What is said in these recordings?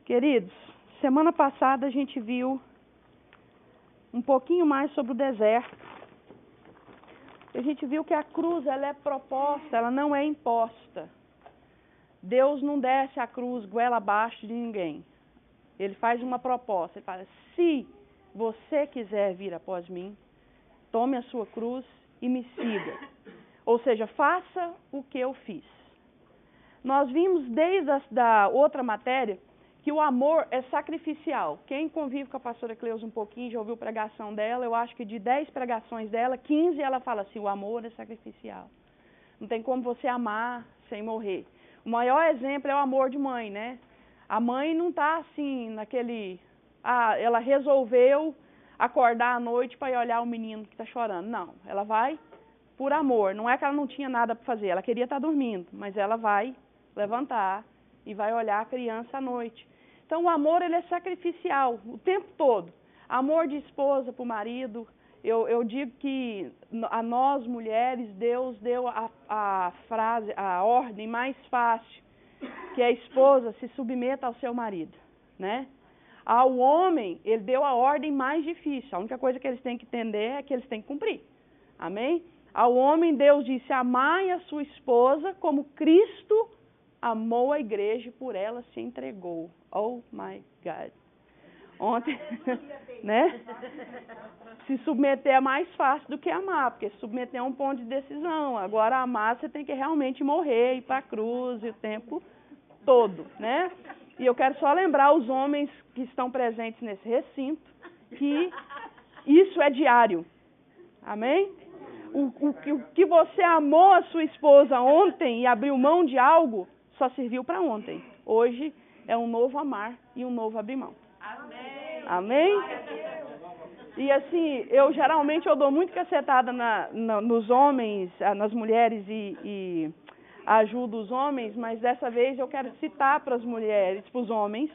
Queridos, semana passada a gente viu um pouquinho mais sobre o deserto. A gente viu que a cruz ela é proposta, ela não é imposta. Deus não desce a cruz goela abaixo de ninguém. Ele faz uma proposta. Ele fala, se você quiser vir após mim, tome a sua cruz e me siga. Ou seja, faça o que eu fiz. Nós vimos desde a outra matéria que o amor é sacrificial. Quem convive com a pastora Cleusa um pouquinho, já ouviu pregação dela, eu acho que de 10 pregações dela, 15 ela fala assim, o amor é sacrificial. Não tem como você amar sem morrer. O maior exemplo é o amor de mãe, né? A mãe não está assim, naquele... ela resolveu acordar à noite para ir olhar o menino que está chorando. Não, ela vai por amor. Não é que ela não tinha nada para fazer, ela queria estar dormindo, mas ela vai levantar e vai olhar a criança à noite. Então o amor ele é sacrificial o tempo todo. Amor de esposa para o marido. Eu digo que a nós mulheres Deus deu a frase, a ordem mais fácil, que a esposa se submeta ao seu marido, né? Ao homem ele deu a ordem mais difícil. A única coisa que eles têm que entender é que eles têm que cumprir. Amém? Ao homem Deus disse, amai a sua esposa como Cristo amou a igreja e por ela se entregou. Oh my God. Ontem, né? Se submeter é mais fácil do que amar, porque se submeter é um ponto de decisão. Agora amar você tem que realmente morrer, ir para a cruz o tempo todo, né? E eu quero só lembrar os homens que estão presentes nesse recinto que isso é diário. Amém? O que você amou a sua esposa ontem e abriu mão de algo, só serviu para ontem. Hoje é um novo amar e um novo abrir mão. Amém? Amém? E assim, eu geralmente dou muito cacetada nos homens, nas mulheres e ajudo os homens, mas dessa vez eu quero citar para as mulheres, para os homens,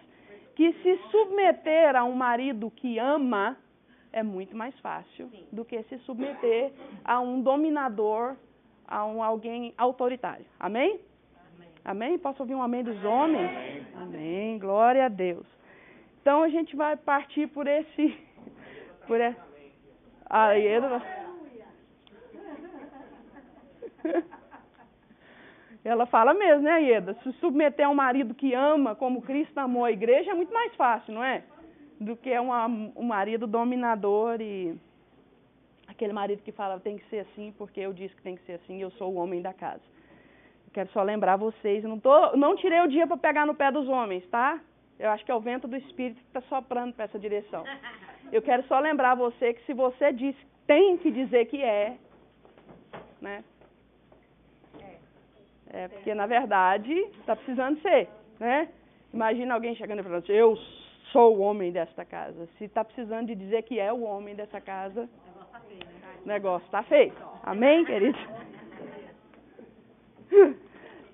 que se submeter a um marido que ama é muito mais fácil do que se submeter a um dominador, a alguém autoritário. Amém? Amém? Posso ouvir um amém dos homens? Amém. Amém. Glória a Deus. Então a gente vai partir por esse... Aí, ela fala mesmo, né, Ieda? Se submeter a um marido que ama como Cristo amou a igreja é muito mais fácil, não é? Do que um marido dominador e aquele marido que fala tem que ser assim porque eu disse que tem que ser assim e eu sou o homem da casa. Quero só lembrar vocês, não tirei o dia para pegar no pé dos homens, tá? Eu acho que é o vento do Espírito que está soprando para essa direção. Eu quero só lembrar você que se você diz, tem que dizer que é, né? É porque na verdade está precisando ser, né? Imagina alguém chegando e falando assim, eu sou o homem desta casa. Se está precisando de dizer que é o homem dessa casa, o negócio está feio. Amém, querido?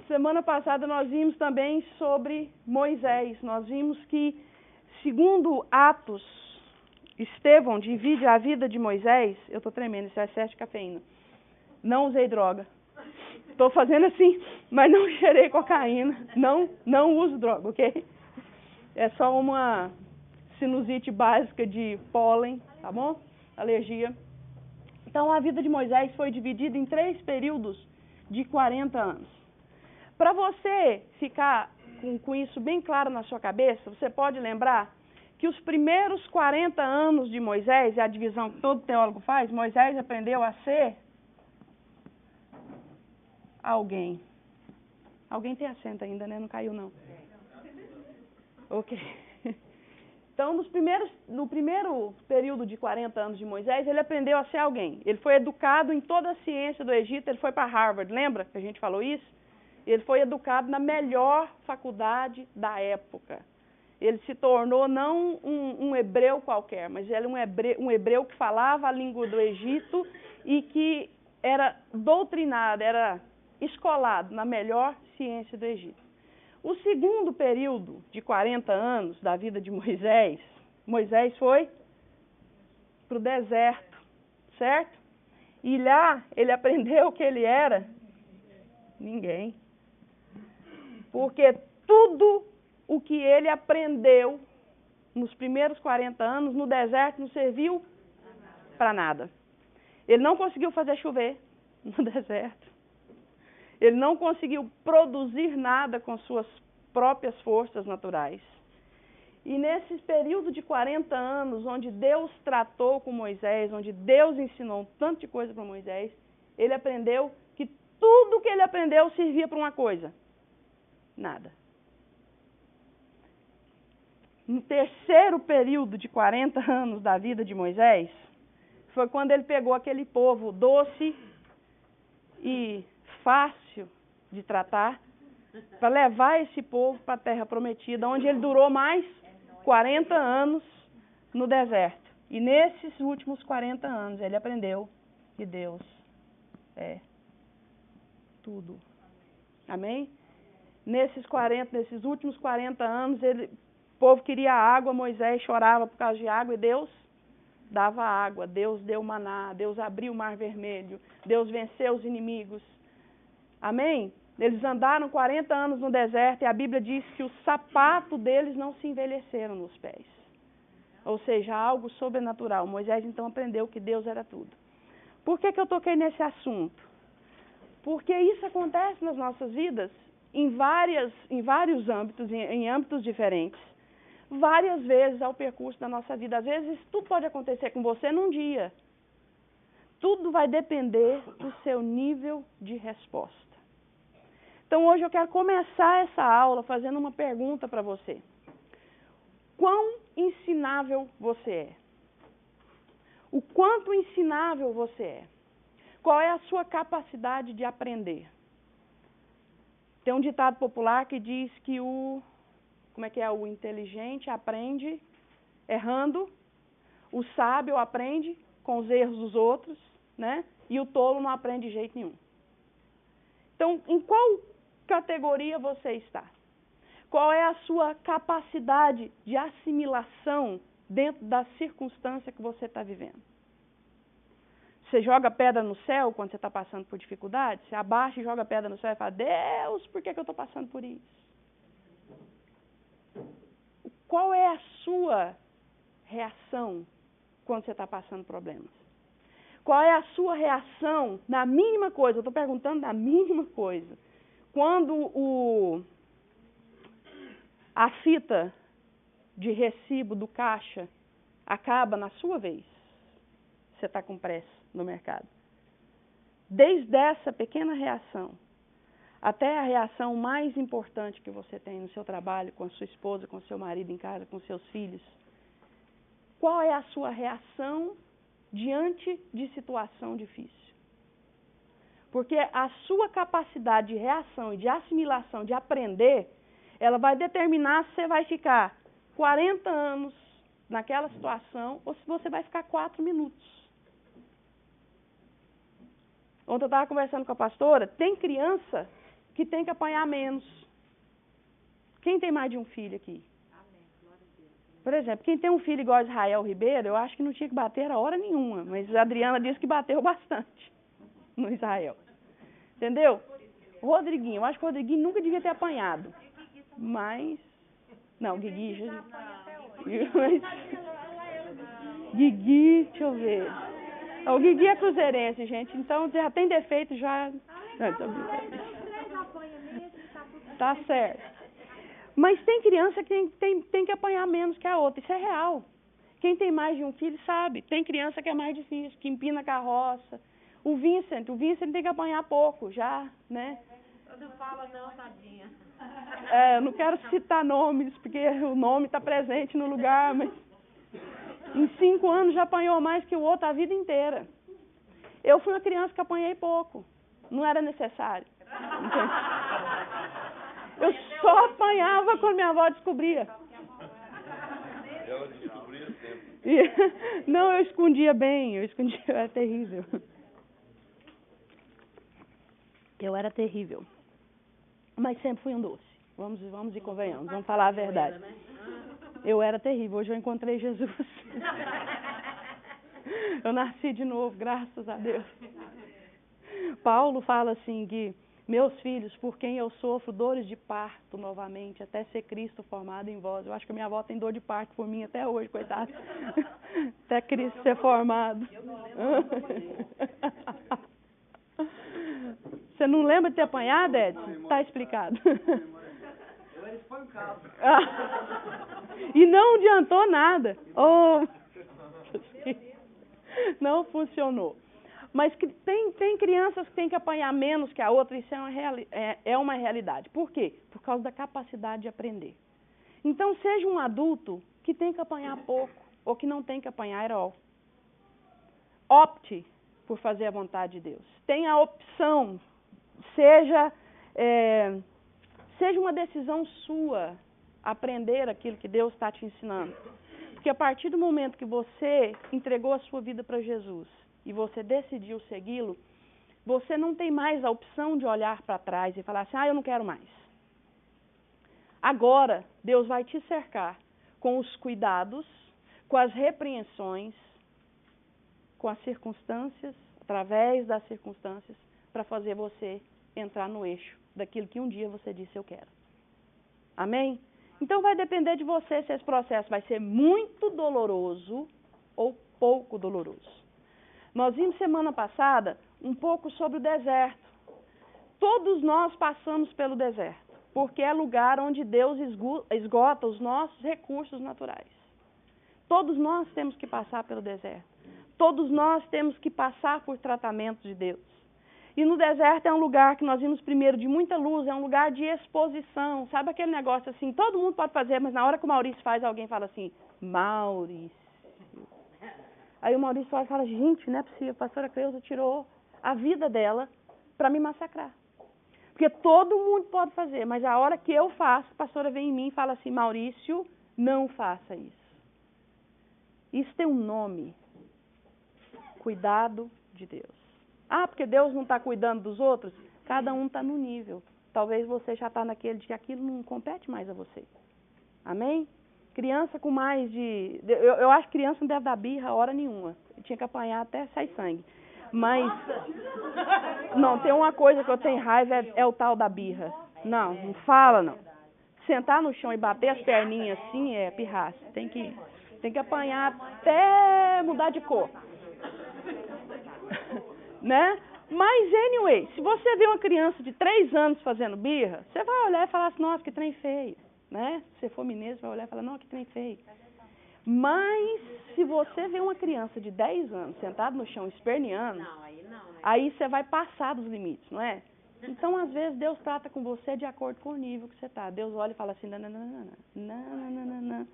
Semana passada nós vimos também sobre Moisés. Nós vimos que, segundo Atos, Estevão divide a vida de Moisés. Eu estou tremendo, isso é excesso de cafeína. Não usei droga. Estou fazendo assim, mas não cheirei cocaína. Não uso droga, ok? É só uma sinusite básica de pólen, tá bom? Alergia. Então, a vida de Moisés foi dividida em 3 períodos de 40 anos. Para você ficar com isso bem claro na sua cabeça, você pode lembrar que os primeiros 40 anos de Moisés, é a divisão que todo teólogo faz, Moisés aprendeu a ser alguém. Alguém tem assento ainda, né? Não caiu, não. Ok. Então, no primeiro período de 40 anos de Moisés, ele aprendeu a ser alguém. Ele foi educado em toda a ciência do Egito, ele foi para Harvard, lembra que a gente falou isso? Ele foi educado na melhor faculdade da época. Ele se tornou não um hebreu qualquer, mas ele um hebreu que falava a língua do Egito e que era doutrinado, era escolado na melhor ciência do Egito. O segundo período de 40 anos da vida de Moisés, Moisés foi para o deserto, certo? E lá ele aprendeu que ele era ninguém. Porque tudo o que ele aprendeu nos primeiros 40 anos no deserto não serviu para nada. Ele não conseguiu fazer chover no deserto. Ele não conseguiu produzir nada com suas próprias forças naturais. E nesse período de 40 anos, onde Deus tratou com Moisés, onde Deus ensinou um tanto de coisa para Moisés, ele aprendeu que tudo que ele aprendeu servia para uma coisa: nada. No terceiro período de 40 anos da vida de Moisés, foi quando ele pegou aquele povo doce e fácil de tratar, para levar esse povo para a terra prometida, onde ele durou mais 40 anos no deserto. E nesses últimos 40 anos ele aprendeu que Deus é tudo. Amém? Nesses últimos 40 anos, o povo queria água, Moisés chorava por causa de água e Deus dava água. Deus deu maná, Deus abriu o mar vermelho, Deus venceu os inimigos. Amém? Eles andaram 40 anos no deserto e a Bíblia diz que o sapato deles não se envelheceram nos pés. Ou seja, algo sobrenatural. Moisés então aprendeu que Deus era tudo. Por que eu toquei nesse assunto? Porque isso acontece nas nossas vidas em vários âmbitos, em âmbitos diferentes. Várias vezes ao percurso da nossa vida. Às vezes tudo pode acontecer com você num dia. Tudo vai depender do seu nível de resposta. Então hoje eu quero começar essa aula fazendo uma pergunta para você. Quão ensinável você é? O quanto ensinável você é? Qual é a sua capacidade de aprender? Tem um ditado popular que diz que o inteligente aprende errando, o sábio aprende com os erros dos outros, né? E o tolo não aprende de jeito nenhum. Então, em qual categoria você está? Qual é a sua capacidade de assimilação dentro da circunstância que você está vivendo? Você joga pedra no céu quando você está passando por dificuldade? Você abaixa e joga pedra no céu e fala: Deus, por que eu estou passando por isso? Qual é a sua reação quando você está passando problemas? Qual é a sua reação na mínima coisa? Eu estou perguntando na mínima coisa. Quando a fita de recibo do caixa acaba na sua vez, você está com pressa no mercado. Desde essa pequena reação até a reação mais importante que você tem no seu trabalho, com a sua esposa, com o seu marido em casa, com seus filhos, qual é a sua reação diante de situação difícil? Porque a sua capacidade de reação e de assimilação, de aprender, ela vai determinar se você vai ficar 40 anos naquela situação ou se você vai ficar 4 minutos. Ontem eu estava conversando com a pastora, tem criança que tem que apanhar menos. Quem tem mais de um filho aqui? Por exemplo, quem tem um filho igual a Israel Ribeiro, eu acho que não tinha que bater a hora nenhuma, mas a Adriana disse que bateu bastante no Israel. Entendeu? Rodriguinho, eu acho que o Rodriguinho nunca devia ter apanhado. Mas... Não, Guigui já... Guigui, deixa eu ver. O Guigui é cruzeirense, gente, então já tem defeito, já... Tá certo. Mas tem criança que tem que apanhar menos que a outra, isso é real. Quem tem mais de um filho sabe, tem criança que é mais difícil, que empina a carroça. O Vincent tem que apanhar pouco já, né? Não fala não, tadinha. Eu não quero citar nomes, porque o nome está presente no lugar, mas em 5 anos já apanhou mais que o outro a vida inteira. Eu fui uma criança que apanhei pouco, não era necessário. Eu só apanhava quando minha avó descobria. Ela descobria sempre. Não, eu escondia bem, era terrível. Eu era terrível. Mas sempre fui um doce. Vamos e convenhamos, vamos falar a verdade. Eu era terrível, hoje eu encontrei Jesus. Eu nasci de novo, graças a Deus. Paulo fala assim que Meus filhos, por quem eu sofro dores de parto novamente, até ser Cristo formado em vós. Eu acho que minha avó tem dor de parto por mim até hoje, coitada. Até Cristo ser formado. Você não lembra de ter apanhado, Edson? Está explicado. Eu era espancado. E não adiantou nada. Oh, não funcionou. Mas tem crianças que têm que apanhar menos que a outra, isso é uma realidade. Por quê? Por causa da capacidade de aprender. Então, seja um adulto que tem que apanhar pouco, ou que não tem que apanhar at all. Opte por fazer a vontade de Deus. Tenha a opção, seja uma decisão sua, aprender aquilo que Deus está te ensinando. Porque a partir do momento que você entregou a sua vida para Jesus, e você decidiu segui-lo, você não tem mais a opção de olhar para trás e falar assim, eu não quero mais. Agora, Deus vai te cercar com os cuidados, com as repreensões, com as circunstâncias, através das circunstâncias, para fazer você entrar no eixo daquilo que um dia você disse eu quero. Amém? Então vai depender de você se esse processo vai ser muito doloroso ou pouco doloroso. Nós vimos semana passada um pouco sobre o deserto. Todos nós passamos pelo deserto, porque é lugar onde Deus esgota os nossos recursos naturais. Todos nós temos que passar pelo deserto. Todos nós temos que passar por tratamento de Deus. E no deserto é um lugar que nós vimos primeiro de muita luz, é um lugar de exposição. Sabe aquele negócio assim, todo mundo pode fazer, mas na hora que o Maurício faz, alguém fala assim, Maurício. Aí o Maurício fala, gente, não é possível, a pastora Cleusa tirou a vida dela para me massacrar. Porque todo mundo pode fazer, mas a hora que eu faço, a pastora vem em mim e fala assim, Maurício, não faça isso. Isso tem um nome, cuidado de Deus. Porque Deus não está cuidando dos outros? Cada um está no nível. Talvez você já está naquele de que aquilo não compete mais a você. Amém? Criança com mais de... Eu acho que criança não deve dar birra hora nenhuma. Tinha que apanhar até sair sangue. Mas... Não, tem uma coisa que eu tenho raiva, é o tal da birra. Não fala não. Sentar no chão e bater as perninhas assim é pirraça. Tem que apanhar até mudar de cor. Né? Mas, anyway, se você vê uma criança de 3 anos fazendo birra, você vai olhar e falar assim, nossa, que trem feio. Né? Se você for mineiro, você vai olhar e falar, não, que trem feio. Mas, se você vê uma criança de 10 anos sentada no chão esperneando, aí você vai passar dos limites, não é? Então, às vezes, Deus trata com você de acordo com o nível que você está. Deus olha e fala assim, não.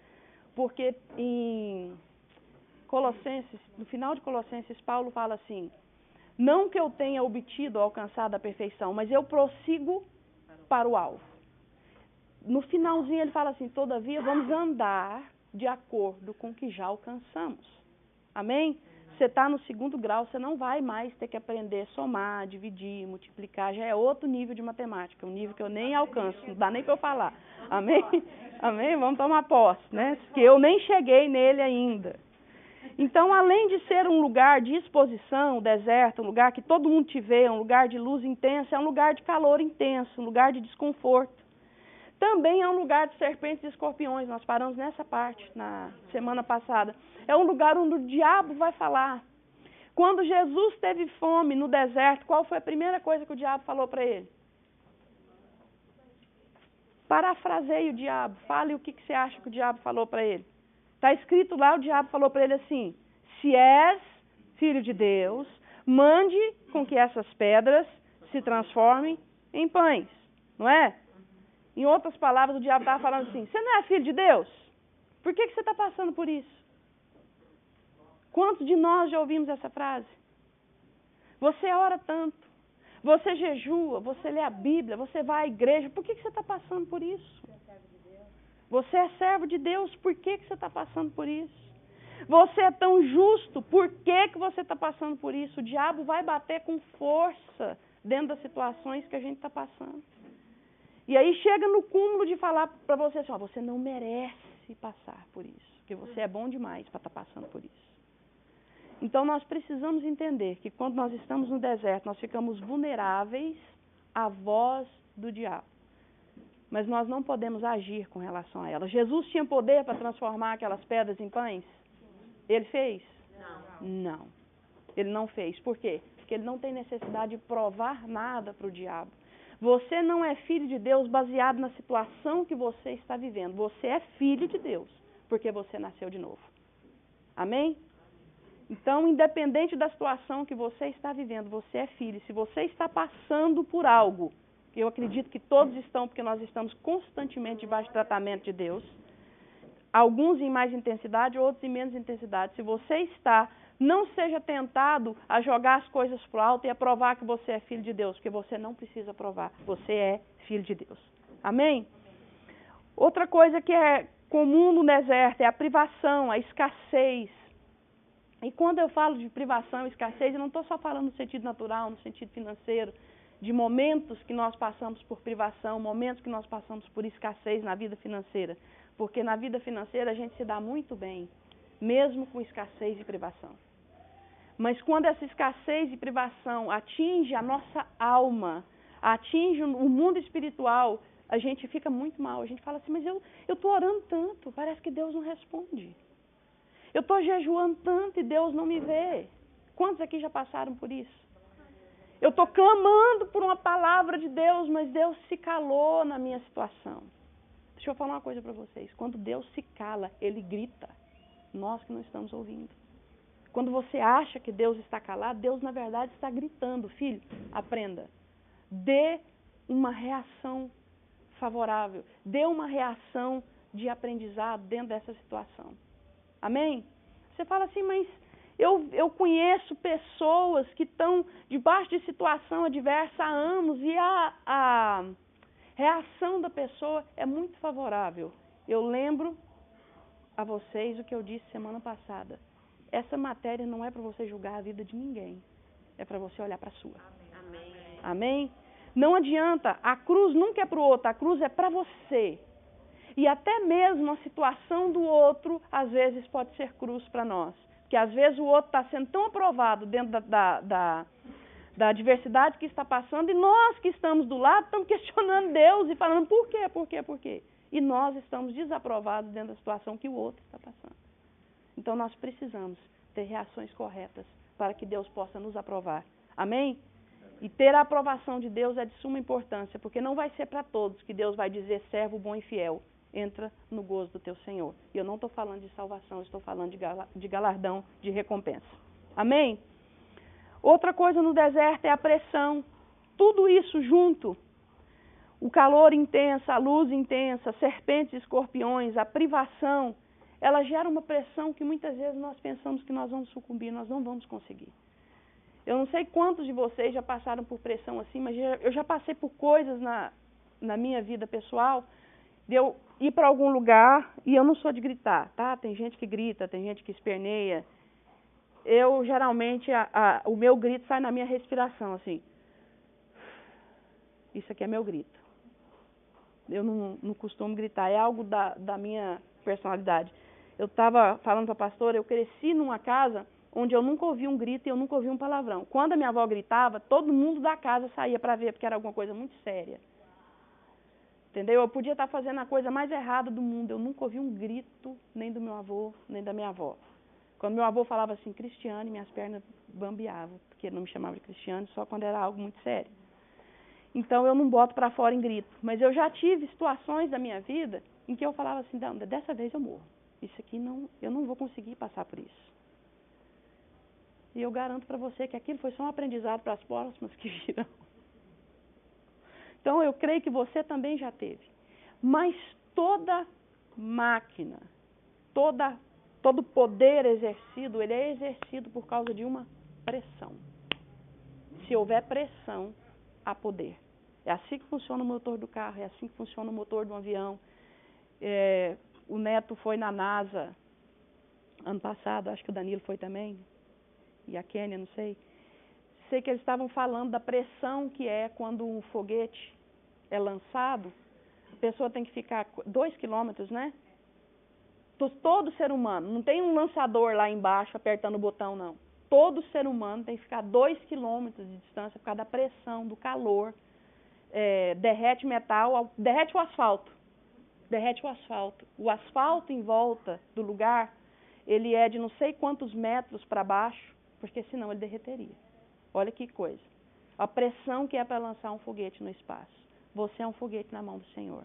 Porque em Colossenses, no final de Colossenses, Paulo fala assim, não que eu tenha obtido ou alcançado a perfeição, mas eu prossigo para o alvo. No finalzinho ele fala assim, todavia vamos andar de acordo com o que já alcançamos. Amém? Você está no 2º grau, você não vai mais ter que aprender a somar, dividir, multiplicar, já é outro nível de matemática, um nível que eu nem alcanço, não dá nem para eu falar. Amém? Amém? Vamos tomar posse, né? Que eu nem cheguei nele ainda. Então, além de ser um lugar de exposição, deserto, um lugar que todo mundo te vê, um lugar de luz intensa, é um lugar de calor intenso, um lugar de desconforto. Também é um lugar de serpentes e escorpiões, nós paramos nessa parte na semana passada. É um lugar onde o diabo vai falar. Quando Jesus teve fome no deserto, qual foi a primeira coisa que o diabo falou para ele? Parafraseie o diabo, fale o que você acha que o diabo falou para ele. Está escrito lá, o diabo falou para ele assim, se és filho de Deus, mande com que essas pedras se transformem em pães, não é? Em outras palavras, o diabo estava falando assim, você não é filho de Deus? Por que você está passando por isso? Quantos de nós já ouvimos essa frase? Você ora tanto, você jejua, você lê a Bíblia, você vai à igreja, por que você está passando por isso? Você é servo de Deus, por que você está passando por isso? Você é tão justo, por que você está passando por isso? O diabo vai bater com força dentro das situações que a gente está passando. E aí chega no cúmulo de falar para você assim, você não merece passar por isso, porque você é bom demais para estar passando por isso. Então nós precisamos entender que quando nós estamos no deserto, nós ficamos vulneráveis a voz do diabo. Mas nós não podemos agir com relação a ela. Jesus tinha poder para transformar aquelas pedras em pães? Ele fez? Não. Ele não fez. Por quê? Porque ele não tem necessidade de provar nada para o diabo. Você não é filho de Deus baseado na situação que você está vivendo. Você é filho de Deus, porque você nasceu de novo. Amém? Então, independente da situação que você está vivendo, você é filho. Se você está passando por algo, eu acredito que todos estão, porque nós estamos constantemente debaixo de tratamento de Deus, alguns em mais intensidade, outros em menos intensidade. Se você está, não seja tentado a jogar as coisas para o alto e a provar que você é filho de Deus, porque você não precisa provar, você é filho de Deus. Amém? Outra coisa que é comum no deserto é a privação, a escassez. E quando eu falo de privação e escassez, eu não estou só falando no sentido natural, no sentido financeiro, de momentos que nós passamos por privação, momentos que nós passamos por escassez na vida financeira. Porque na vida financeira a gente se dá muito bem, mesmo com escassez e privação. Mas quando essa escassez e privação atinge a nossa alma, atinge o mundo espiritual, a gente fica muito mal. A gente fala assim, mas eu estou orando tanto, parece que Deus não responde. Eu estou jejuando tanto e Deus não me vê. Quantos aqui já passaram por isso? Eu estou clamando por uma palavra de Deus, mas Deus se calou na minha situação. Deixa eu falar uma coisa para vocês. Quando Deus se cala, Ele grita. Nós que não estamos ouvindo. Quando você acha que Deus está calado, Deus na verdade está gritando. Filho, aprenda. Dê uma reação favorável. Dê uma reação de aprendizado dentro dessa situação. Amém? Você fala assim, mas eu conheço pessoas que estão debaixo de situação adversa há anos e a reação da pessoa é muito favorável. Eu lembro a vocês o que eu disse semana passada. Essa matéria não é para você julgar a vida de ninguém. É para você olhar para a sua. Amém. Amém? Não adianta. A cruz nunca é para o outro. A cruz é para você. E até mesmo a situação do outro, às vezes, pode ser cruz para nós. Porque às vezes o outro está sendo tão aprovado dentro da adversidade que está passando, e nós que estamos do lado estamos questionando Deus e falando por quê, por quê, por quê. E nós estamos desaprovados dentro da situação que o outro está passando. Então nós precisamos ter reações corretas para que Deus possa nos aprovar. Amém? E ter a aprovação de Deus é de suma importância, porque não vai ser para todos que Deus vai dizer servo bom e fiel. Entra no gozo do teu Senhor. E eu não estou falando de salvação, estou falando de galardão, de recompensa. Amém? Outra coisa no deserto é a pressão. Tudo isso junto. O calor intenso, a luz intensa, serpentes e escorpiões, a privação, ela gera uma pressão que muitas vezes nós pensamos que nós vamos sucumbir, nós não vamos conseguir. Eu não sei quantos de vocês já passaram por pressão assim, mas eu já passei por coisas na minha vida pessoal, de eu ir para algum lugar, e eu não sou de gritar, tá? Tem gente que grita, tem gente que esperneia. Eu, geralmente, o meu grito sai na minha respiração, assim. Isso aqui é meu grito. Eu não costumo gritar, é algo da minha personalidade. Eu estava falando para a pastora, eu cresci numa casa onde eu nunca ouvi um grito e eu nunca ouvi um palavrão. Quando a minha avó gritava, todo mundo da casa saía para ver, porque era alguma coisa muito séria. Entendeu? Eu podia estar fazendo a coisa mais errada do mundo. Eu nunca ouvi um grito, nem do meu avô, nem da minha avó. Quando meu avô falava assim, Cristiane, minhas pernas bambeavam, porque ele não me chamava de Cristiane, só quando era algo muito sério. Então eu não boto para fora em grito. Mas eu já tive situações da minha vida em que eu falava assim, não, dessa vez eu morro. Isso aqui eu não vou conseguir passar por isso. E eu garanto para você que aquilo foi só um aprendizado para as próximas que virão. Então, eu creio que você também já teve. Mas toda máquina, todo poder exercido, ele é exercido por causa de uma pressão. Se houver pressão, há poder. É assim que funciona o motor do carro, é assim que funciona o motor do avião. O Neto foi na NASA ano passado, acho que o Danilo foi também, e a Kênia, não sei. Sei que eles estavam falando da pressão que é quando um foguete é lançado, a pessoa tem que ficar 2 quilômetros, né? Todo ser humano, não tem um lançador lá embaixo apertando o botão, não. Todo ser humano tem que ficar 2 quilômetros de distância por causa da pressão, do calor. derrete metal, derrete o asfalto. Derrete o asfalto. O asfalto em volta do lugar, ele é de não sei quantos metros para baixo, porque senão ele derreteria. Olha que coisa. A pressão que é para lançar um foguete no espaço. Você é um foguete na mão do Senhor.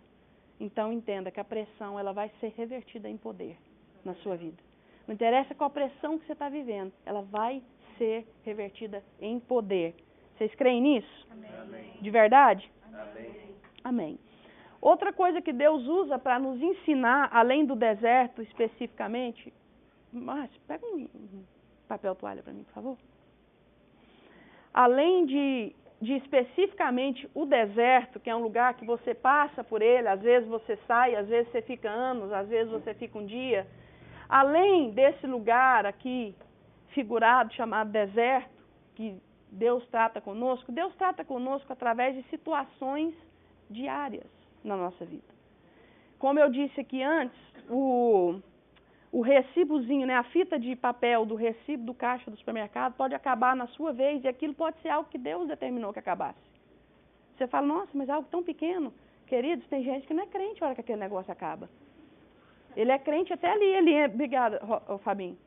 Então entenda que a pressão ela vai ser revertida em poder na sua vida. Não interessa qual pressão que você está vivendo, ela vai ser revertida em poder. Vocês creem nisso? Amém. De verdade? Amém. Amém. Outra coisa que Deus usa para nos ensinar, além do deserto especificamente, Márcio, pega um papel toalha para mim, por favor. Além de especificamente o deserto, que é um lugar que você passa por ele, às vezes você sai, às vezes você fica anos, às vezes você fica um dia. Além desse lugar aqui, figurado, chamado deserto, que Deus trata conosco através de situações diárias na nossa vida. Como eu disse aqui antes, o recibozinho, né, a fita de papel do recibo do caixa do supermercado pode acabar na sua vez e aquilo pode ser algo que Deus determinou que acabasse. Você fala, nossa, mas é algo tão pequeno. Queridos, tem gente que não é crente na hora que aquele negócio acaba. Ele é crente até ali, obrigada, Fabinho.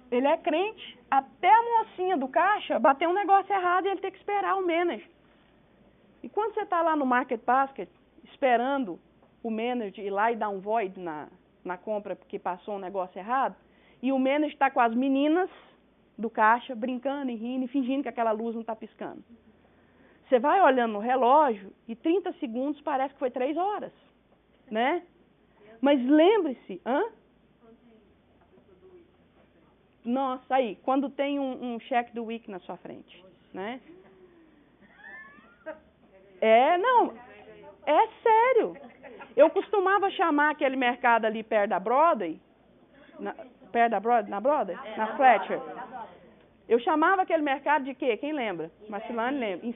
Ele é crente até a mocinha do caixa bater um negócio errado e ele ter que esperar o manager. E quando você está lá no Market Basket, esperando o manager ir lá e dar um void na compra porque passou um negócio errado, e o manager está com as meninas do caixa brincando e rindo e fingindo que aquela luz não está piscando. Você vai olhando no relógio e 30 segundos parece que foi 3 horas, né? Mas lembre-se, nossa, aí, quando tem um cheque do week na sua frente, né? Não, é sério. Eu costumava chamar aquele mercado ali perto da Broadway, na Fletcher. Eu chamava aquele mercado de quê? Quem lembra? Marcelane lembra.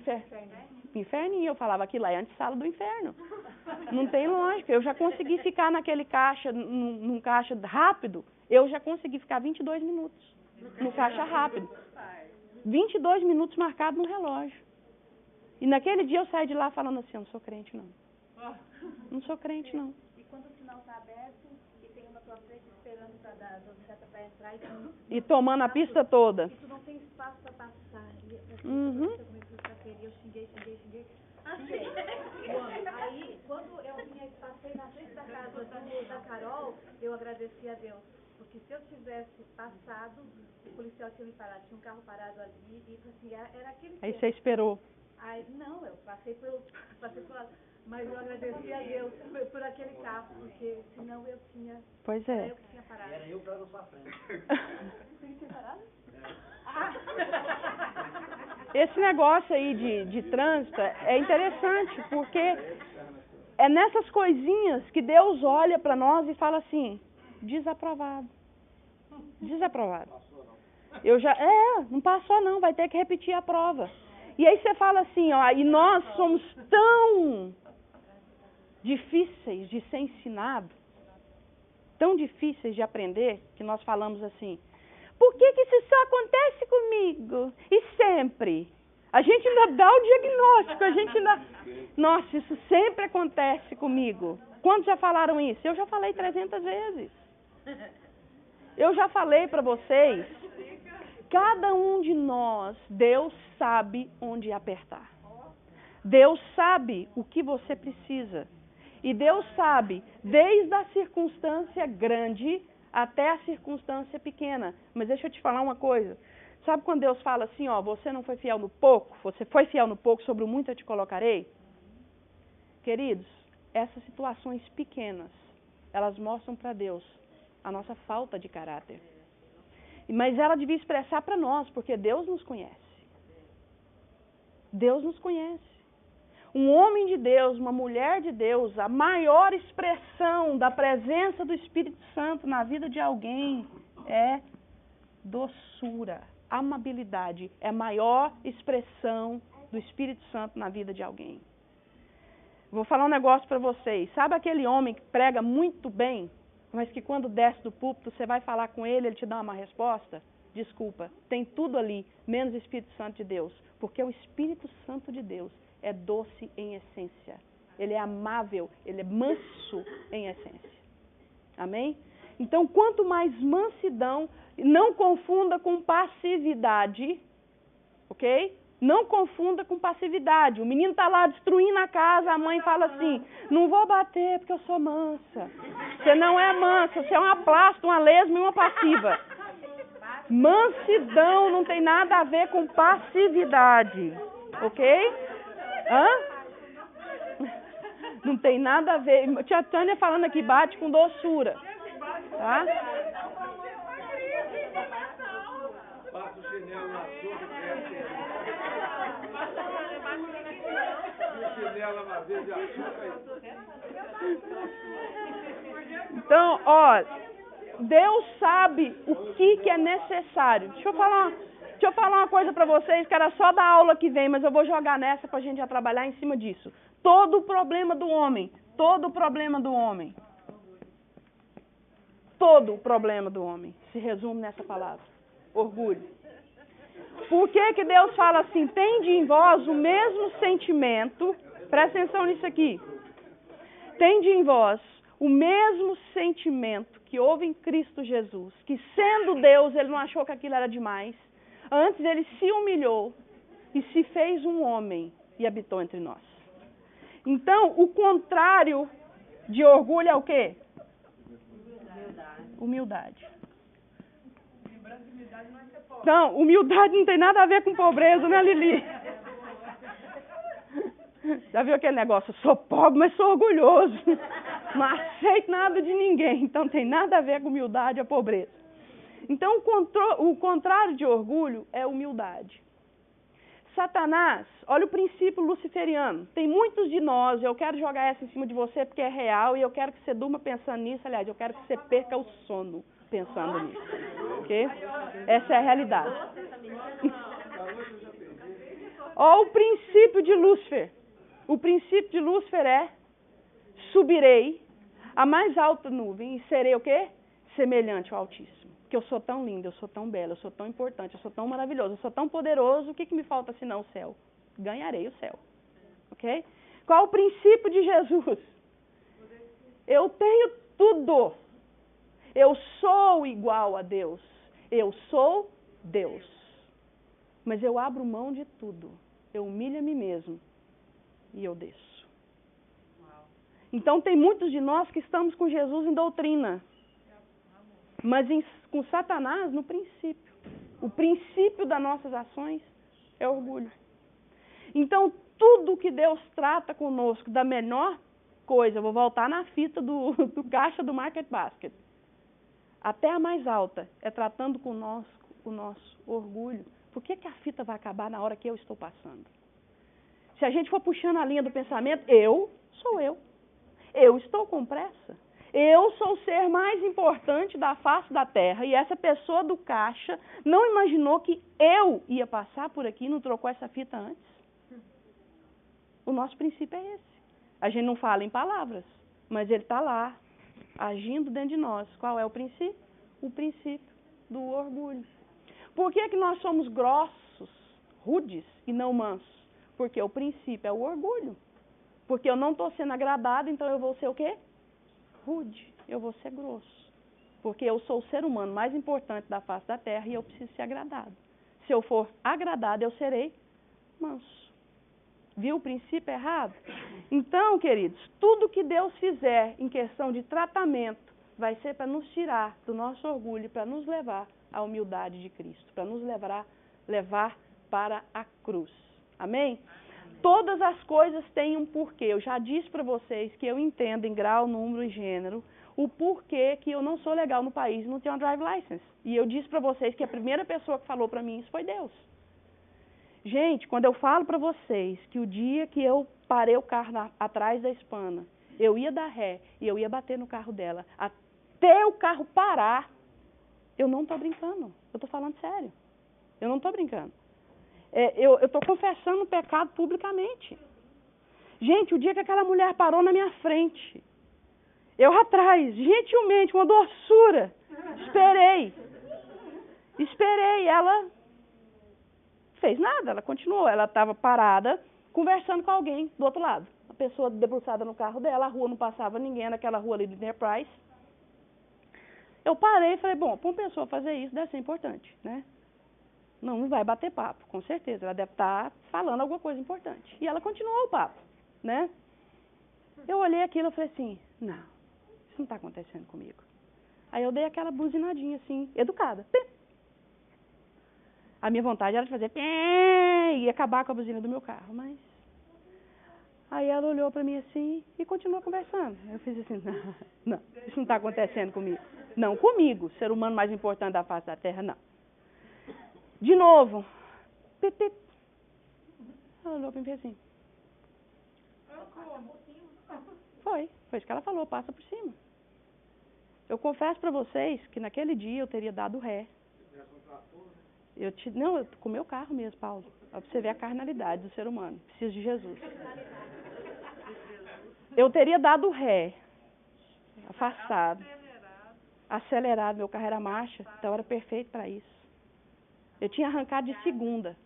Inferninho, eu falava aquilo lá é antessala do inferno. Não tem lógica. Eu já consegui ficar naquele caixa, num caixa rápido, eu já consegui ficar 22 minutos no caixa rápido. 22 minutos marcado no relógio. E naquele dia eu saí de lá falando assim, eu não sou crente não. Não sou crente não. E quando o sinal está aberto e tem uma tua frente esperando para dar seta para entrar e tomando a pista toda. E tu não tem espaço para passar. Eu xinguei. Achei. Aí, quando eu passei na frente da casa da Carol, eu agradeci a Deus. Porque se eu tivesse passado, o policial tinha me parado. Tinha um carro parado ali e assim, era aquele Aí você esperou. Aí, não, eu passei por lá. Mas eu agradeci a Deus por aquele carro, porque senão eu tinha... Pois é. Eu que tinha parado. Era eu para na sua frente. Você tinha parado? Esse negócio aí de trânsito é interessante, porque é nessas coisinhas que Deus olha para nós e fala assim, desaprovado. Desaprovado. Não passou não, vai ter que repetir a prova. E aí você fala assim, ó, e nós somos tão difíceis de ser ensinado, tão difíceis de aprender, que nós falamos assim, por que isso só acontece comigo? E sempre? A gente ainda dá o diagnóstico, a gente ainda... Nossa, isso sempre acontece comigo. Quantos já falaram isso? Eu já falei 300 vezes. Eu já falei para vocês, cada um de nós, Deus sabe onde apertar. Deus sabe o que você precisa. E Deus sabe, desde a circunstância grande até a circunstância pequena. Mas deixa eu te falar uma coisa. Sabe quando Deus fala assim, ó, você não foi fiel no pouco, você foi fiel no pouco, sobre o muito eu te colocarei? Queridos, essas situações pequenas, elas mostram para Deus a nossa falta de caráter. Mas ela devia expressar para nós, porque Deus nos conhece. Deus nos conhece. Um homem de Deus, uma mulher de Deus, a maior expressão da presença do Espírito Santo na vida de alguém é doçura, amabilidade. É a maior expressão do Espírito Santo na vida de alguém. Vou falar um negócio para vocês. Sabe aquele homem que prega muito bem, mas que quando desce do púlpito, você vai falar com ele, ele te dá uma má resposta? desculpa, tem tudo ali, menos o Espírito Santo de Deus. Porque o Espírito Santo de Deus é doce em essência. Ele é amável, ele é manso em essência. Amém? Então, quanto mais mansidão, não confunda com passividade, ok? Não confunda com passividade. O menino está lá destruindo a casa, a mãe fala assim, não vou bater porque eu sou mansa. Você não é mansa, você é uma plasta, uma lesma e uma passiva. Mansidão não tem nada a ver com passividade, ok? Hã? Não tem nada a ver. Tia Tânia falando aqui, bate com doçura. Tá? Passa o chinelo na sua, Então, ó, Deus sabe o que é necessário. Deixa eu falar uma coisa pra vocês, que era só da aula que vem, mas eu vou jogar nessa pra gente já trabalhar em cima disso. Todo o problema do homem se resume nessa palavra, orgulho. Por que Deus fala assim, tende em vós o mesmo sentimento, presta atenção nisso aqui, tende em vós o mesmo sentimento que houve em Cristo Jesus, que sendo Deus, ele não achou que aquilo era demais, antes ele se humilhou e se fez um homem e habitou entre nós. Então, o contrário de orgulho é o quê? Humildade. Não, humildade não tem nada a ver com pobreza, né, Lili? Já viu aquele negócio? Eu sou pobre, mas sou orgulhoso. Não aceito nada de ninguém. Então, tem nada a ver com humildade e a pobreza. Então, o contrário de orgulho é humildade. Satanás, olha o princípio luciferiano. Tem muitos de nós, eu quero jogar essa em cima de você porque é real e eu quero que você durma pensando nisso. Aliás, eu quero que você perca o sono pensando nisso. Ok? Essa é a realidade. Olha o princípio de Lúcifer. O princípio de Lúcifer é: subirei a mais alta nuvem e serei o quê? Semelhante ao Altíssimo. Que eu sou tão linda, eu sou tão bela, eu sou tão importante, eu sou tão maravilhoso, eu sou tão poderoso, o que me falta senão o céu? Ganharei o céu. Ok? Qual o princípio de Jesus? Eu tenho tudo. Eu sou igual a Deus. Eu sou Deus. Mas eu abro mão de tudo. Eu humilho a mim mesmo. E eu desço. Então tem muitos de nós que estamos com Jesus em doutrina. Mas com Satanás no princípio. O princípio das nossas ações é orgulho. Então, tudo que Deus trata conosco da menor coisa, eu vou voltar na fita do caixa do Market Basket, até a mais alta, é tratando conosco o nosso orgulho. Por que a fita vai acabar na hora que eu estou passando? Se a gente for puxando a linha do pensamento, eu sou eu. Eu estou com pressa. Eu sou o ser mais importante da face da terra e essa pessoa do caixa não imaginou que eu ia passar por aqui e não trocou essa fita antes. O nosso princípio é esse. A gente não fala em palavras, mas ele está lá, agindo dentro de nós. Qual é o princípio? O princípio do orgulho. Por que nós somos grossos, rudes e não mansos? Porque o princípio é o orgulho. Porque eu não estou sendo agradado, então eu vou ser o quê? Rude, eu vou ser grosso. Porque eu sou o ser humano mais importante da face da terra e eu preciso ser agradado. Se eu for agradado, eu serei manso. Viu o princípio errado? Então, queridos, tudo que Deus fizer em questão de tratamento vai ser para nos tirar do nosso orgulho, para nos levar à humildade de Cristo, para nos levar para a cruz. Amém? Todas as coisas têm um porquê. Eu já disse para vocês que eu entendo em grau, número e gênero o porquê que eu não sou legal no país e não tenho uma drive license. E eu disse para vocês que a primeira pessoa que falou para mim isso foi Deus. Gente, quando eu falo para vocês que o dia que eu parei o carro atrás da Hispana, eu ia dar ré e eu ia bater no carro dela, até o carro parar, eu não estou brincando. Eu estou falando sério. Eu não estou brincando. Eu estou confessando o pecado publicamente. Gente, o dia que aquela mulher parou na minha frente, eu atrás, gentilmente, uma doçura, esperei. Esperei, ela fez nada, ela continuou. Ela estava parada, conversando com alguém do outro lado. A pessoa debruçada no carro dela, a rua não passava ninguém naquela rua ali do Enterprise. Eu parei e falei, bom, para uma pessoa fazer isso deve ser importante, né? Não vai bater papo, com certeza. Ela deve estar falando alguma coisa importante. E ela continuou o papo, né? Eu olhei aquilo e falei assim, não, isso não está acontecendo comigo. Aí eu dei aquela buzinadinha assim, educada. Pim. A minha vontade era de fazer pim, e acabar com a buzina do meu carro, mas... Aí ela olhou para mim assim e continuou conversando. Eu fiz assim, não, isso não está acontecendo comigo. Não comigo, ser humano mais importante da face da terra, não. De novo. Pip, pip. Ela olhou para mim e fez assim. Foi isso que ela falou, passa por cima. Eu confesso para vocês que naquele dia eu teria dado ré. Não, com o meu carro mesmo, Paulo. Para você ver a carnalidade do ser humano. Preciso de Jesus. Eu teria dado ré, afastado, acelerado. Meu carro era marcha, então era perfeito para isso. Eu tinha arrancado de segunda.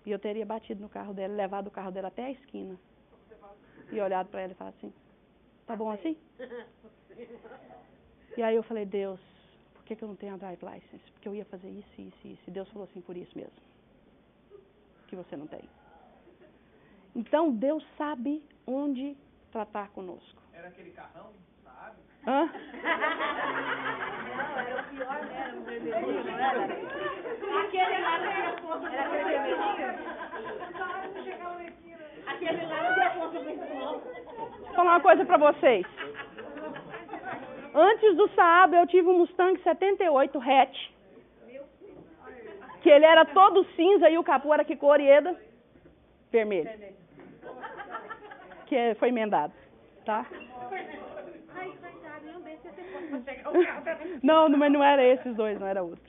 E eu teria batido no carro dela, levado o carro dela até a esquina. E olhado para ela e falado assim, tá bom assim? E aí eu falei, Deus, por que eu não tenho a drive license? Porque eu ia fazer isso, isso, isso. E Deus falou assim, por isso mesmo. Que você não tem. Então, Deus sabe onde tratar conosco. Era aquele carrão, sabe? Hã? Não, era o pior mesmo, vermelhinho, não era? Aquele lá não tinha força. Era aquele vermelhinho? Aquele lá não tinha força muito bom. Vou falar uma coisa pra vocês. Antes do Saab, eu tive um Mustang 78 hatch. Que ele era todo cinza e o capô era que cor, Ieda? Vermelho. Que foi emendado, tá? Não, mas não era esses dois, não era outro.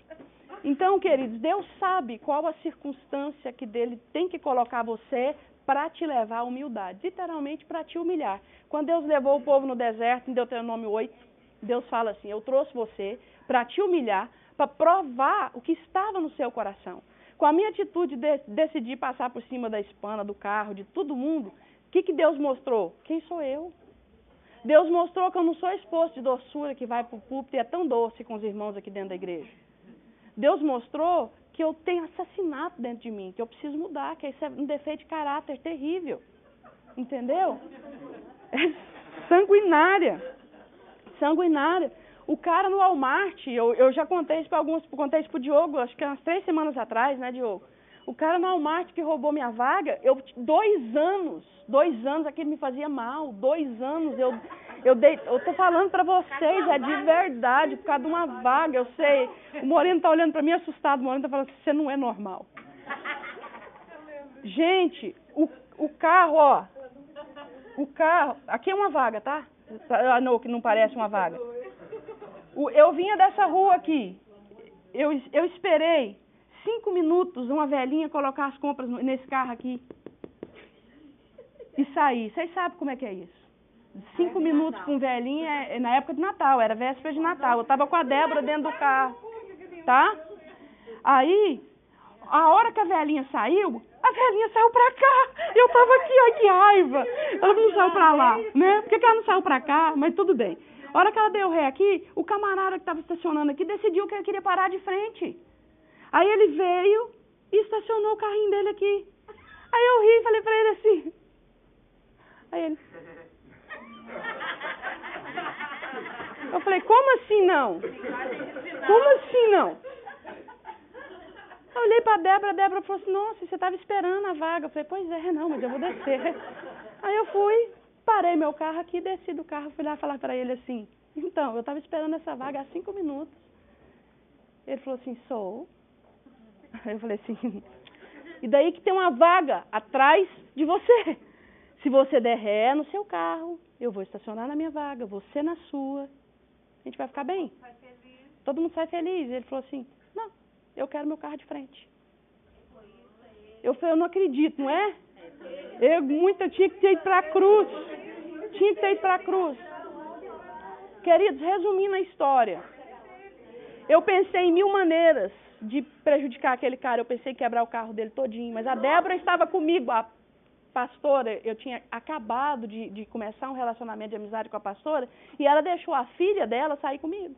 Então, queridos, Deus sabe qual a circunstância que dele tem que colocar você para te levar à humildade. Literalmente para te humilhar. Quando Deus levou o povo no deserto, em Deuteronômio 8, Deus fala assim, eu trouxe você para te humilhar, para provar o que estava no seu coração. Com a minha atitude de decidir passar por cima da espana, do carro, de todo mundo, o que Deus mostrou? Quem sou eu? Deus mostrou que eu não sou esposo de doçura que vai para o púlpito e é tão doce com os irmãos aqui dentro da igreja. Deus mostrou que eu tenho assassinato dentro de mim, que eu preciso mudar, que isso é um defeito de caráter terrível. Entendeu? É sanguinária. Sanguinária. O cara no Walmart, eu já contei isso para alguns, contei isso para o Diogo, acho que umas 3 semanas atrás, né, Diogo? O cara no Walmart que roubou minha vaga, 2 anos, aquilo me fazia mal, 2 anos, eu tô falando para vocês, é de verdade, por causa de uma vaga, eu sei. O Moreno tá olhando para mim assustado, o Moreno tá falando, você não é normal. Gente, o carro, ó, aqui é uma vaga, tá? Não, que não parece uma vaga. Eu vinha dessa rua aqui, eu esperei 5 minutos uma velhinha colocar as compras nesse carro aqui e sair. Vocês sabem como é que é isso? 5 minutos com velhinha é na época de Natal, era véspera de Natal. Eu estava com a Débora dentro do carro, tá? Aí, a hora que a velhinha saiu pra cá. Eu estava aqui, ai que raiva. Ela não saiu pra lá, né? Por que ela não saiu pra cá? Mas tudo bem. A hora que ela deu ré aqui, o camarada que estava estacionando aqui decidiu que ele queria parar de frente. Aí ele veio e estacionou o carrinho dele aqui. Aí eu ri e falei pra ele assim. Aí ele... Eu falei, como assim não? Como assim não? Eu olhei pra Débora, a Débora falou assim, nossa, você estava esperando a vaga. Eu falei, pois é, não, mas eu vou descer. Aí eu fui, parei meu carro aqui, desci do carro, fui lá falar pra ele assim, então, eu estava esperando essa vaga há 5 minutos. Ele falou assim, sou. Aí eu falei assim, e daí que tem uma vaga atrás de você. Se você der ré no seu carro, eu vou estacionar na minha vaga, você na sua. A gente vai ficar bem. Todo mundo sai feliz. Ele falou assim, não, eu quero meu carro de frente. Eu falei, eu não acredito, não é? Eu tinha que ter ido para a cruz. Tinha que ter ido para a cruz. Queridos, resumindo a história. Eu pensei em 1000 maneiras de prejudicar aquele cara. Eu pensei em quebrar o carro dele todinho. Mas a Débora estava comigo, a pastora. Eu tinha acabado de começar um relacionamento de amizade com a pastora. E ela deixou a filha dela sair comigo.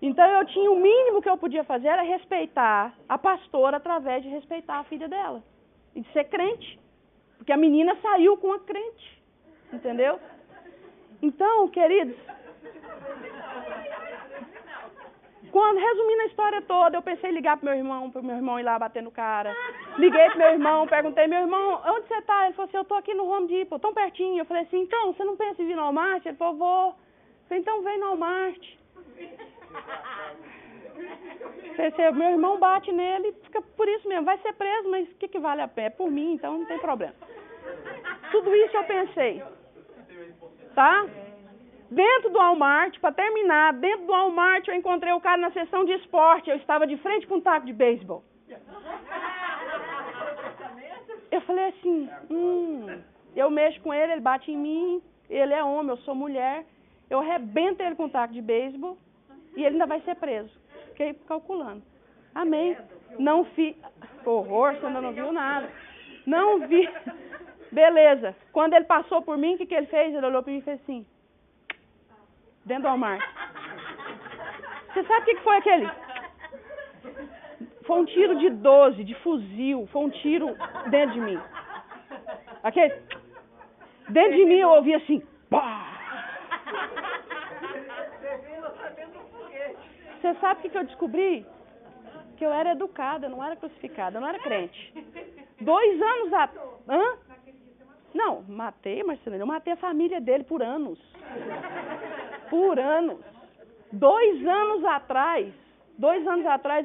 Então eu tinha o mínimo que eu podia fazer era respeitar a pastora através de respeitar a filha dela. E de ser crente. Porque a menina saiu com a crente. Entendeu? Então, queridos, resumindo a história toda, eu pensei em ligar pro meu irmão ir lá bater no cara. Liguei pro meu irmão, perguntei, meu irmão, onde você tá? Ele falou assim, eu tô aqui no Home Depot, tão pertinho. Eu falei assim, então, você não pensa em vir no Walmart? Ele falou, vou. Eu falei, então vem no Walmart. Meu irmão bate nele, fica por isso mesmo, vai ser preso, mas o que vale a pena? É por mim, então não tem problema. Tudo isso eu pensei. Tá? Dentro do Walmart, para terminar, dentro do Walmart eu encontrei o cara na seção de esporte, eu estava de frente com um taco de beisebol. Eu falei assim, eu mexo com ele, ele bate em mim, ele é homem, eu sou mulher, eu arrebento ele com um taco de beisebol e ele ainda vai ser preso. Fiquei calculando. Amém. Não fiz. Horror, você ainda não viu nada. Não vi. Beleza. Quando ele passou por mim, o que ele fez? Ele olhou para mim e fez assim. Dentro do Walmart. Você sabe o que foi aquele? Foi um tiro de 12, de fuzil. Foi um tiro dentro de mim. Aquele. Dentro de mim eu ouvi assim. Pá! Você sabe o que eu descobri? Que eu era educada, eu não era crucificada, eu não era crente. 2 anos atrás... Não, matei, Marcelino, eu matei a família dele por anos. Por anos. 2 anos atrás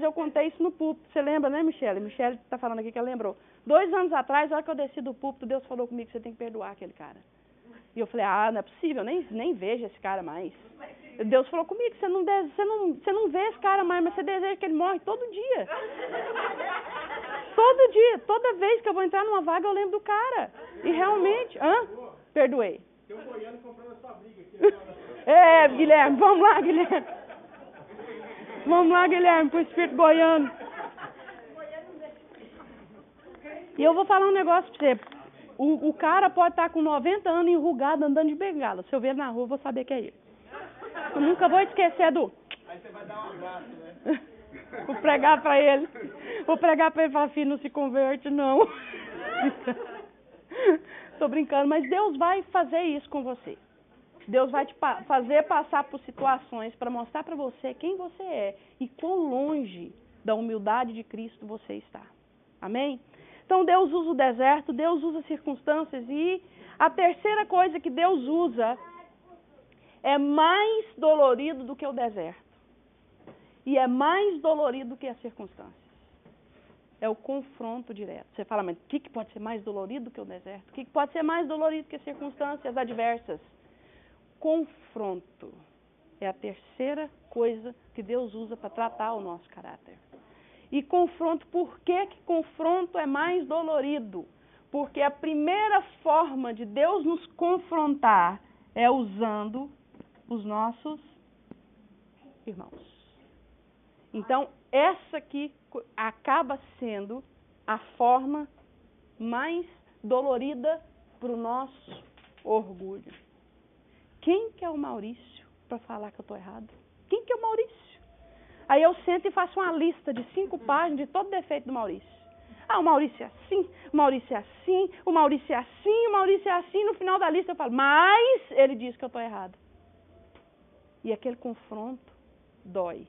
eu contei isso no púlpito. Você lembra, né, Michele? Michele está falando aqui que ela lembrou. 2 anos atrás, na hora que eu desci do púlpito, Deus falou comigo que você tem que perdoar aquele cara. E eu falei, não é possível, nem vejo esse cara mais. Deus falou comigo, você não vê esse cara mais, mas você deseja que ele morre todo dia. Todo dia, toda vez que eu vou entrar numa vaga, eu lembro do cara. E realmente, perdoei. Tem um goiano comprando a sua briga aqui. Guilherme, vamos lá, Guilherme. Vamos lá, Guilherme, pro espírito goiano. E eu vou falar um negócio pra você. O cara pode estar com 90 anos enrugado, andando de bengala. Se eu ver ele na rua, eu vou saber que é ele. Eu nunca vou esquecer do... Aí você vai dar um abraço, né? Vou pregar pra ele. Vou pregar pra ele e falar, filho, não se converte, não. Tô brincando, mas Deus vai fazer isso com você. Deus vai te fazer passar por situações para mostrar para você quem você é e quão longe da humildade de Cristo você está. Amém? Então Deus usa o deserto, Deus usa circunstâncias e a terceira coisa que Deus usa é mais dolorido do que o deserto. E é mais dolorido do que as circunstâncias. É o confronto direto. Você fala, mas o que pode ser mais dolorido do que o deserto? O que pode ser mais dolorido que as circunstâncias adversas? Confronto. É a terceira coisa que Deus usa para tratar o nosso caráter. E confronto, por que confronto é mais dolorido? Porque a primeira forma de Deus nos confrontar é usando os nossos irmãos. Então, essa aqui acaba sendo a forma mais dolorida para o nosso orgulho. Quem que é o Maurício para falar que eu estou errado? Quem que é o Maurício? Aí eu sento e faço uma lista de 5 páginas de todo defeito do Maurício. O Maurício é assim, o Maurício é assim, o Maurício é assim, o Maurício é assim. No final da lista eu falo, mas ele diz que eu estou errado. E aquele confronto dói.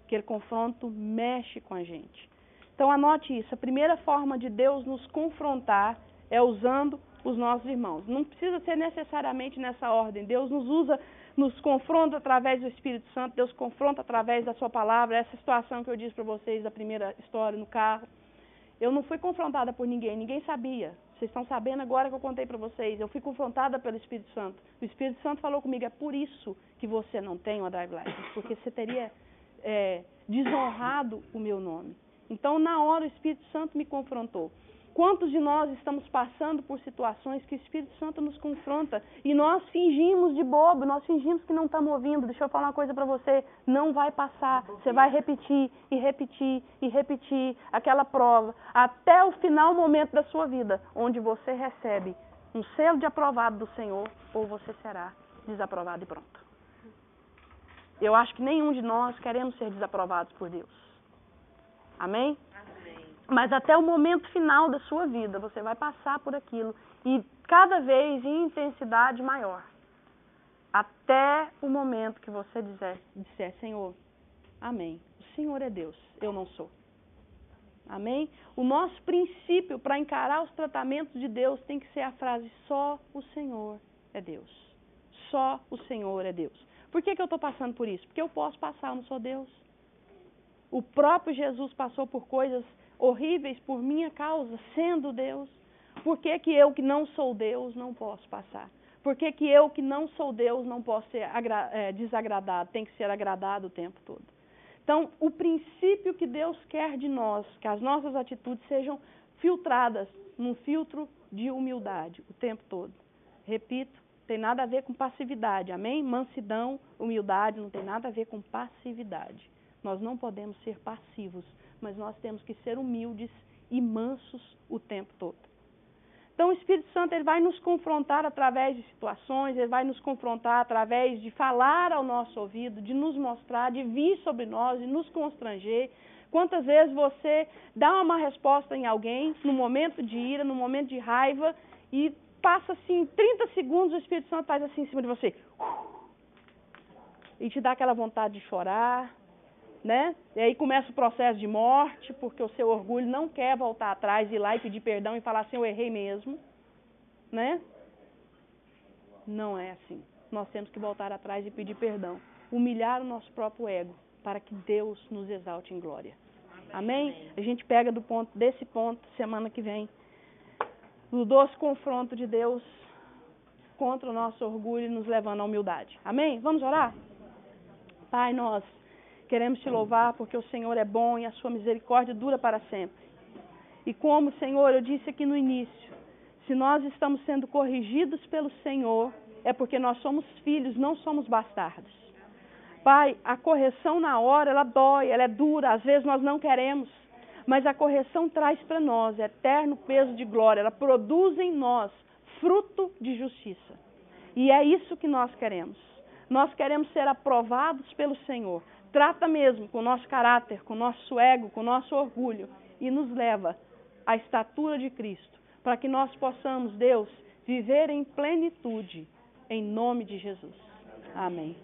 Aquele confronto mexe com a gente. Então anote isso, a primeira forma de Deus nos confrontar é usando os nossos irmãos. Não precisa ser necessariamente nessa ordem. Deus nos usa, nos confronta através do Espírito Santo, Deus confronta através da sua palavra. Essa situação que eu disse para vocês da primeira história no carro. Eu não fui confrontada por ninguém sabia. Vocês estão sabendo agora que eu contei para vocês. Eu fui confrontada pelo Espírito Santo. O Espírito Santo falou comigo, é por isso que você não tem uma drive license, porque você teria desonrado o meu nome. Então, na hora, o Espírito Santo me confrontou. Quantos de nós estamos passando por situações que o Espírito Santo nos confronta e nós fingimos de bobo, nós fingimos que não estamos ouvindo. Deixa eu falar uma coisa para você, não vai passar. Você vai repetir e repetir e repetir aquela prova até o final momento da sua vida, onde você recebe um selo de aprovado do Senhor ou você será desaprovado e pronto. Eu acho que nenhum de nós queremos ser desaprovados por Deus. Amém? Mas até o momento final da sua vida, você vai passar por aquilo. E cada vez em intensidade maior. Até o momento que você disser, Senhor, amém. O Senhor é Deus, eu não sou. Amém? O nosso princípio para encarar os tratamentos de Deus tem que ser a frase, só o Senhor é Deus. Só o Senhor é Deus. Por que eu estou passando por isso? Porque eu posso passar, eu não sou Deus. O próprio Jesus passou por coisas horríveis por minha causa, sendo Deus. Por que eu que não sou Deus não posso passar? Por que eu que não sou Deus não posso ser desagradado, tem que ser agradado o tempo todo? Então, o princípio que Deus quer de nós, que as nossas atitudes sejam filtradas num filtro de humildade o tempo todo. Repito, tem nada a ver com passividade, amém? Mansidão, humildade, não tem nada a ver com passividade. Nós não podemos ser passivos, mas nós temos que ser humildes e mansos o tempo todo. Então o Espírito Santo ele vai nos confrontar através de situações, ele vai nos confrontar através de falar ao nosso ouvido, de nos mostrar, de vir sobre nós, de nos constranger. Quantas vezes você dá uma resposta em alguém, no momento de ira, no momento de raiva, e passa assim 30 segundos, o Espírito Santo faz assim em cima de você. E te dá aquela vontade de chorar. Né? E aí começa o processo de morte, porque o seu orgulho não quer voltar atrás, ir lá e pedir perdão e falar assim, eu errei mesmo. Né? Não é assim. Nós temos que voltar atrás e pedir perdão. Humilhar o nosso próprio ego, para que Deus nos exalte em glória. Amém? A gente pega desse ponto, semana que vem, no doce confronto de Deus contra o nosso orgulho e nos levando à humildade. Amém? Vamos orar? Pai, nós queremos te louvar porque o Senhor é bom e a sua misericórdia dura para sempre. E como, Senhor, eu disse aqui no início, se nós estamos sendo corrigidos pelo Senhor, é porque nós somos filhos, não somos bastardos. Pai, a correção na hora, ela dói, ela é dura, às vezes nós não queremos, mas a correção traz para nós eterno peso de glória, ela produz em nós fruto de justiça. E é isso que nós queremos. Nós queremos ser aprovados pelo Senhor. Trata mesmo com o nosso caráter, com o nosso ego, com o nosso orgulho e nos leva à estatura de Cristo, para que nós possamos, Deus, viver em plenitude, em nome de Jesus. Amém.